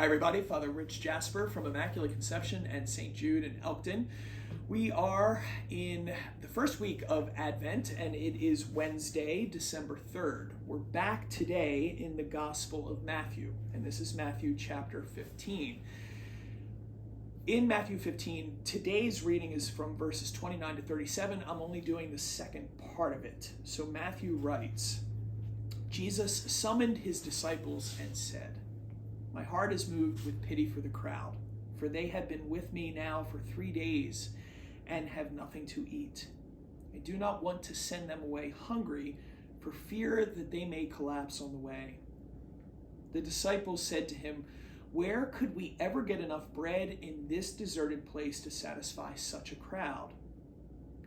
Hi everybody, Father Rich Jasper from Immaculate Conception and St. Jude in Elkton. We are in the first week of Advent and it is Wednesday, December 3rd. We're back today in the Gospel of Matthew, and this is Matthew chapter 15. In Matthew 15, today's reading is from verses 29 to 37. I'm only doing the second part of it. So Matthew writes, Jesus summoned his disciples and said, "My heart is moved with pity for the crowd, for they have been with me now for 3 days and have nothing to eat. I do not want to send them away hungry for fear that they may collapse on the way." The disciples said to him, "Where could we ever get enough bread in this deserted place to satisfy such a crowd?"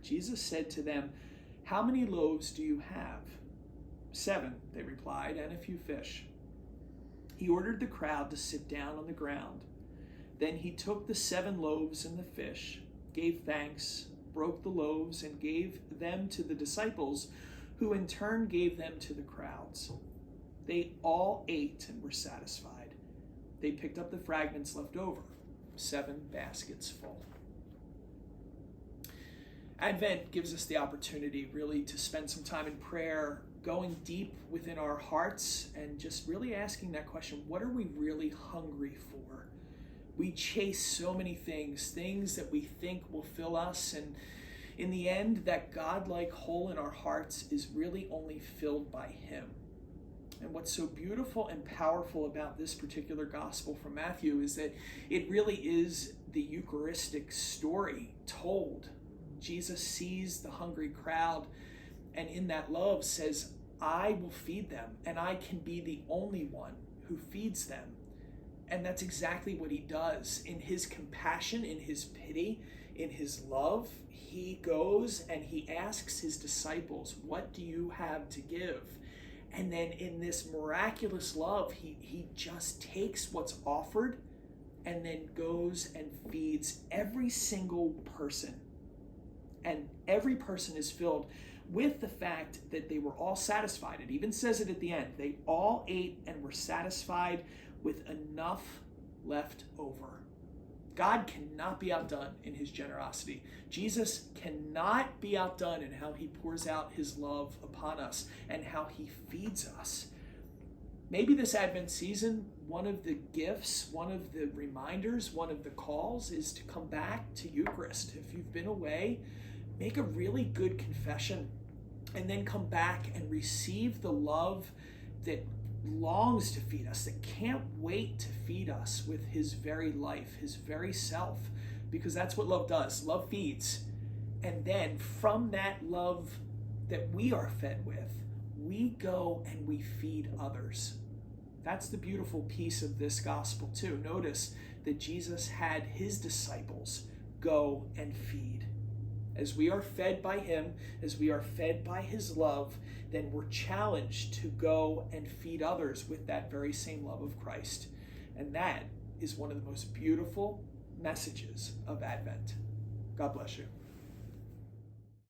Jesus said to them, "How many loaves do you have?" "7," they replied, "and a few fish." He ordered the crowd to sit down on the ground. Then he took the 7 loaves and the fish, gave thanks, broke the loaves, and gave them to the disciples, who in turn gave them to the crowds. They all ate and were satisfied. They picked up the fragments left over, 7 baskets full. Advent gives us the opportunity really to spend some time in prayer, going deep within our hearts and just really asking that question, what are we really hungry for? We chase so many things that we think will fill us, and in the end, that God-like hole in our hearts is really only filled by Him. And what's so beautiful and powerful about this particular gospel from Matthew is that it really is the Eucharistic story told. Jesus sees the hungry crowd and in that love says, I will feed them, and I can be the only one who feeds them. And that's exactly what He does. In His compassion, in His pity, in His love, He goes and He asks His disciples, what do you have to give? And then in this miraculous love, he just takes what's offered and then goes and feeds every single person. And every person is filled with the fact that they were all satisfied. It even says it at the end. They all ate and were satisfied with enough left over. God cannot be outdone in His generosity. Jesus cannot be outdone in how He pours out His love upon us and how He feeds us. Maybe this Advent season, one of the gifts, one of the reminders, one of the calls is to come back to Eucharist. If you've been away, make a really good confession and then come back and receive the love that longs to feed us, that can't wait to feed us with His very life, His very self, because that's what love does. Love feeds. And then from that love that we are fed with, we go and we feed others. That's the beautiful piece of this gospel too. Notice that Jesus had His disciples go and feed. As we are fed by Him, as we are fed by His love, then we're challenged to go and feed others with that very same love of Christ. And that is one of the most beautiful messages of Advent. God bless you.